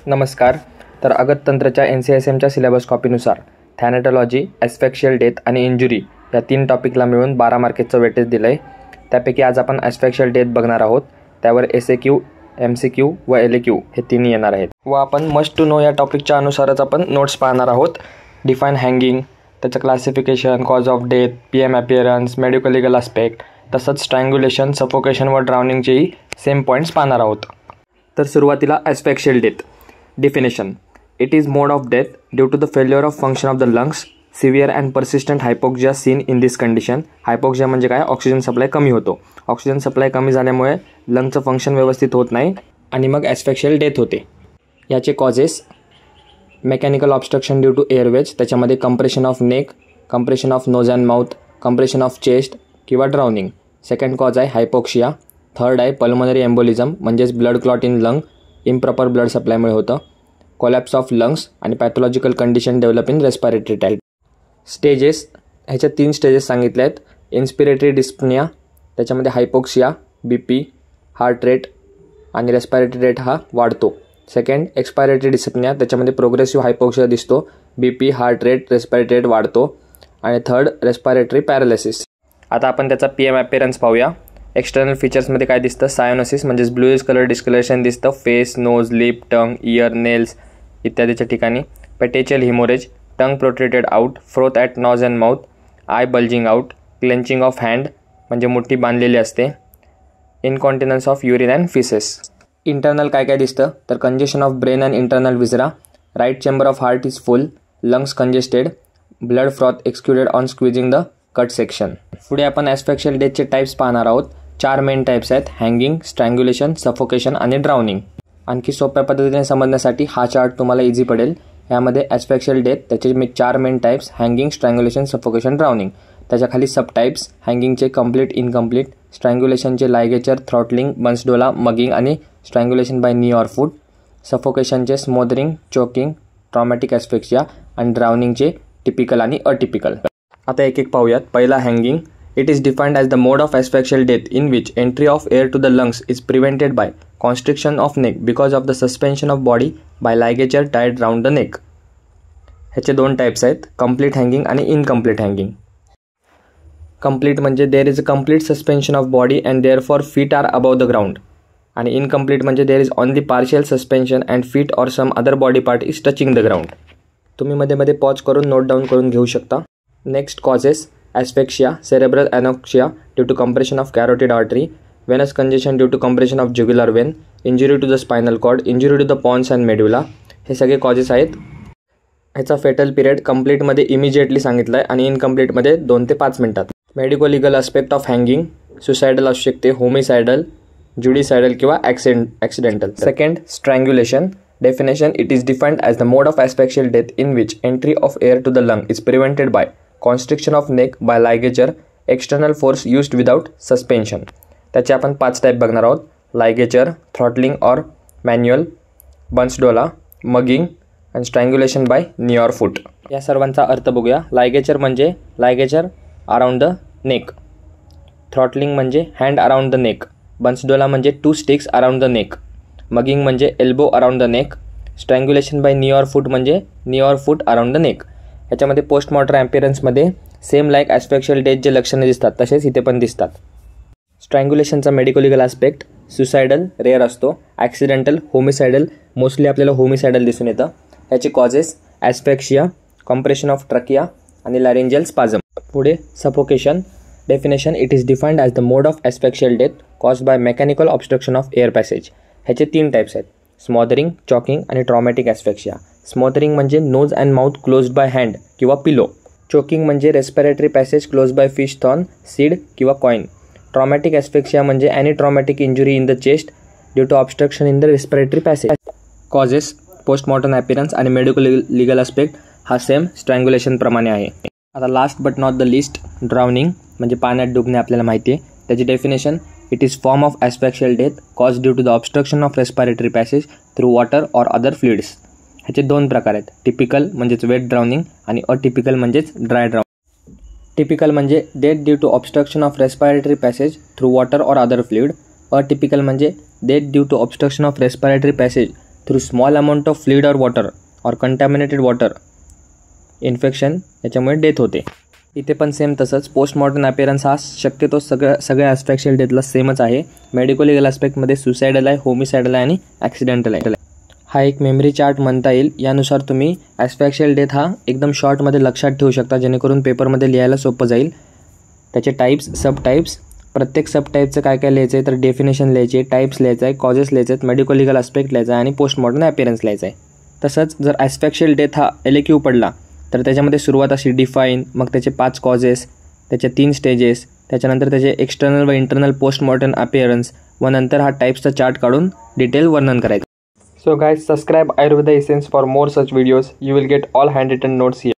नमस्कार. तर अगततंत्रच्या NCSMच्या syllabus कॉपीनुसार थॅनेटॉलॉजी, ॲस्फॅक्शियल death आणि इंजुरी या 3 टॉपिकला मिळून 12 मार्केसचं वेटेज दिलं आहे. त्यापैकी आज आपण ॲस्फॅक्शियल डेथ बघणार आहोत. त्यावर SAQ, MCQ व LAQ हे तिन्ही येणार आहेत. व आपण मस्ट टू नो या टॉपिकच्या अनुसारच आपण नोट्स पाहणार आहोत. डिफाईन हँगिंग, त्याचं classification, cause of death, PM appearance, medical legal aspect, तसंच स्ट्रँग्युलेशन, सफोकेशन व ड्राउनिंगचेही सेम पॉईंट्स पाहणार आहोत. तर सुरुवातीला ॲस्फॅक्शियल death. Definition: It is mode of death due to the failure of function of the lungs, severe and persistent hypoxia seen in this condition. Hypoxia म्हणजे काय? Oxygen supply कमी होतो. ऑक्सिजन सप्लाय कमी झाल्यामुळे लंगचं फंक्शन व्यवस्थित होत नाही आणि मग ॲस्फॅक्शियल डेथ होते. याचे causes: mechanical obstruction due to airways, त्याच्यामध्ये compression of neck, compression of nose and mouth, compression of chest किंवा ड्राउनिंग. सेकंड कॉज आहे हायपोक्सिया. थर्ड आहे पल्मोनरी एम्बोलिझम म्हणजेच blood clot in lung, improper blood सप्लायमुळे होतं. Collapse of lungs आणि pathological condition develop in respiratory tract. Stages, ह्याच्या 3 stages सांगितले आहेत. इन्स्पिरेटरी डिस्पनिया, त्याच्यामध्ये हायपोक्सिया, BP, हार्ट रेट आणि रेस्पिरेटरी रेट हा वाढतो. सेकंड एक्सपायरेटरी डिस्पनिया, त्याच्यामध्ये प्रोग्रेसिव्ह हायपोक्सिया दिसतो, BP, heart rate, respiratory rate वाढतो. आणि थर्ड रेस्पिरेटरी पॅरालिसिस. आता आपण त्याचा PM अपिअरन्स पाहूया. एक्सटर्नल फीचर्समध्ये काय दिसतं? सायनोसिस म्हणजेच ब्लूइश कलर डिस्कलरेशन दिसतं face, nose, lip, tongue, ear, nails इत्यादीच्या ठिकाणी. Petechial haemorrhage, tongue protruded out, froth at nose and mouth, eye bulging out, clenching of hand म्हणजे मुठ्ठी बांधलेली असते, incontinence of urine and faeces. Internal काय काय दिसतं? तर congestion of brain and internal viscera, right chamber of heart is full, lungs congested, blood froth excluded on squeezing the cut section. पुढे आपण ॲस्फॅक्शियल डेथचे टाईप्स पाहणार आहोत. 4 मेन टाईप्स आहेत: हँगिंग, स्ट्रँग्युलेशन, सफोकेशन आणि ड्राउनिंग. आणखी सोप्या पद्धतीने समजण्यासाठी हा चार्ट तुम्हाला इझी पडेल. यामध्ये ॲस्फॅक्शियल डेथ, त्याचे 4 main types: hanging, strangulation, suffocation, drowning. त्याच्याखाली सब टाईप्स: हँगिंगचे कंप्लीट, इनकम्प्लीट, स्ट्रँग्युलेशनचे लायगेचर, थ्रॉटलिंग, बन्सडोला, मगिंग आणि strangulation by knee or foot, सफोकेशनचे स्मोदरिंग, चोकिंग, ट्रॉमॅटिक ॲस्फिक्सिया आणि ड्राउनिंगचे टिपिकल आणि अटिपिकल. आता एक एक पाहूयात. पहिला hanging. It is defined as the mode of asphyxial death in which entry of air to the lungs is prevented by constriction of neck because of the suspension of body by ligature tied round the neck. ह्याचे 2 types आहेत: complete hanging आणि incomplete hanging. Complete म्हणजे there is a complete suspension of body and therefore feet are above the ground. आणि incomplete म्हणजे there is only partial suspension and feet or some other body part is touching the ground. तुम्ही मध्ये मध्ये pause करून note down करून घेऊ शकता. Next causes: Asphyxia, cerebral anoxia due to compression of carotid artery, venous congestion due to compression of jugular vein, injury to the spinal cord, injury to the pons and medulla. हे सगळे causes आहेत. ह्याचा fatal period कंप्लीटमध्ये immediately सांगितलं आहे आणि इनकम्प्लीटमध्ये 2 ते 5 मिनिटात. Medico legal aspect of hanging: suicidal असू शकते, होमिसायडल, ज्युडिसायडल किंवा accidental. Second strangulation. Definition: It is defined as the mode of asphyxial death in which entry of air to the lung is prevented by constriction of neck by ligature, external force used without suspension. त्याचे आपण 5 type बघणार आहोत: लायगेचर, throttling or manual, बन्सडोला, mugging आणि strangulation by knee or फूट. या सर्वांचा अर्थ बघूया. Ligature म्हणजे ligature around the neck, throttling म्हणजे hand around the neck, bansdola म्हणजे 2 sticks around the neck, mugging म्हणजे elbow around the neck, strangulation by knee or foot म्हणजे knee or foot around the neck. ह्याच्यामध्ये पोस्टमॉर्टम अपिअरन्समध्ये same like asphyxial death जे लक्षणे दिसतात तसेच इथे पण दिसतात. स्ट्रँग्युलेशनचा medico legal aspect: suicidal rare असतो, ॲक्सिडेंटल, होमिसायडल मोस्टली आपल्याला होमिसायडल दिसून येतं. ह्याचे कॉजेस: ॲस्फॅक्शिया, कॉम्प्रेशन ऑफ ट्रकिया आणि लॅरेंजियल स्पाझम. पुढे suffocation. Definition: it is defined as the mode of asphyxial death caused by mechanical obstruction of air passage. ह्याचे 3 types आहेत: स्मॉदरिंग, choking आणि ट्रॉमॅटिक ॲस्फॅक्सिया. स्मॉदरिंग म्हणजे nose and mouth closed by hand किंवा pillow. Choking म्हणजे respiratory passage close by fish thorn, seed किंवा coin. Traumatic asphyxia म्हणजे any traumatic injury in the chest due to obstruction in the respiratory passage. Causes: postmortem appearance आणि medico legal aspect हा same strangulation प्रमाणे आहे. आता last but not the least, drowning म्हणजे पाण्यात डुबणे आपल्याला माहिती आहे. त्याची definition: it is form of asphyxial death cause due to the obstruction of respiratory passage through water or other fluids. ह्याचे 2 प्रकार आहेत: टिपिकल म्हणजेच वेट ड्राउनिंग आणि अटिपिकल म्हणजेच ड्राय ड्राउनिंग. टिपिकल म्हणजे death due to obstruction of respiratory passage through water or other fluid. Atypical म्हणजे death due to obstruction of respiratory passage through small amount of fluid or water or contaminated water infection याच्यामुळे death होते. इथे पण same तसंच postmortem appearance हा शक्यतो सगळ्या ॲस्फॅक्शियल डेथला सेमच आहे. मेडिकल लिगल ॲस्पेक्टमध्ये सुसायडल आहे, होमिसायडल आहे आणि ॲक्सिडेंटल आहे. हा एक मेमरी चार्ट म्हणता येईल. यानुसार तुम्ही ॲस्फॅक्शियल डेथ हा एकदम शॉर्टमध्ये लक्षात ठेवू शकता, जेणेकरून पेपरमध्ये लिहायला सोपं जाईल. त्याचे टाईप्स, सब टाईप्स, प्रत्येक सब टाईपचं काय काय लिहायचं आहे तर डेफिनेशन लिहायची आहे, टाईप्स लिहायचं आहे, कॉजेस लिहायचे आहेत, मेडिकल लिगल ॲस्पेक्ट लिहायचा आहे आणि पोस्टमॉर्टम अपीअरन्स लिहायचं आहे. तसंच जर ॲस्फॅक्शियल डेथ हा LAQ पडला तर त्याच्यामध्ये सुरुवात अशी डिफाईन, मग त्याचे 5 कॉजेस, त्याचे 3 स्टेजेस, त्याच्यानंतर त्याचे एक्सटर्नल व इंटरनल पोस्टमॉर्टम अपीअरन्स व नंतर हा टाईप्सचा चार्ट काढून डिटेल वर्णन करायचं. So guys, subscribe Ayurveda Essence for more such videos. You will get all handwritten notes here.